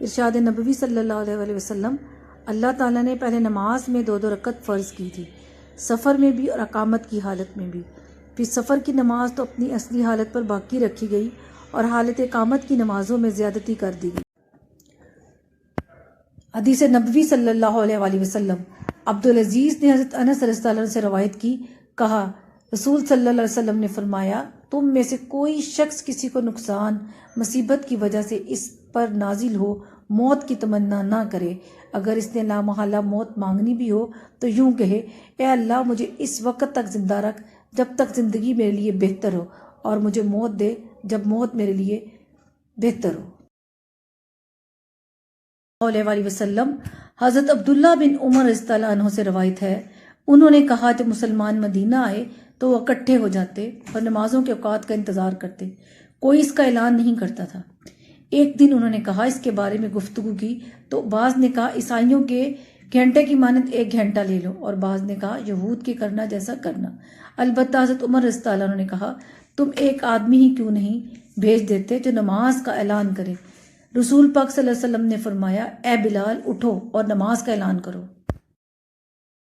ارشاد نبوی صلی اللہ علیہ وسلم، اللہ تعالیٰ نے پہلے نماز میں 2 رکعت فرض کی تھی، سفر میں بھی اور اقامت کی حالت میں بھی۔ پھر سفر کی نماز تو اپنی اصلی حالت پر باقی رکھی گئی اور حالت اقامت کی نمازوں میں زیادتی کر دی گئی۔ حدیث نبوی صلی اللہ علیہ وسلم، عبدالعزیز نے حضرت انس رضی اللہ عنہ سے روایت کی، کہا رسول صلی اللہ علیہ وسلم نے فرمایا، تم میں سے کوئی شخص کسی کو نقصان مصیبت کی وجہ سے اس پر نازل ہو موت کی تمنا نہ کرے۔ اگر اس نے لامحالہ موت مانگنی بھی ہو تو یوں کہے، اے اللہ مجھے اس وقت تک زندہ رکھ جب تک زندگی میرے لیے بہتر ہو، اور مجھے موت دے جب موت میرے لیے بہتر ہو۔ علیہ وآلہ وسلم، حضرت عبداللہ بن عمر رضی اللہ عنہ سے روایت ہے، انہوں نے کہا جب مسلمان مدینہ آئے تو وہ اکٹھے ہو جاتے اور نمازوں کے اوقات کا انتظار کرتے، کوئی اس کا اعلان نہیں کرتا تھا۔ ایک دن انہوں نے کہا اس کے بارے میں گفتگو کی تو بعض نے کہا عیسائیوں کے گھنٹے کی مانند 1 گھنٹہ لے لو، اور بعض نے کہا یہود کے کرنا جیسا کرنا۔ البتہ حضرت عمر رضی اللہ عنہ نے کہا تم ایک آدمی ہی کیوں نہیں بھیج دیتے جو نماز کا اعلان کرے؟ رسول پاک صلی اللہ علیہ وسلم نے فرمایا، اے بلال اٹھو اور نماز کا اعلان کرو۔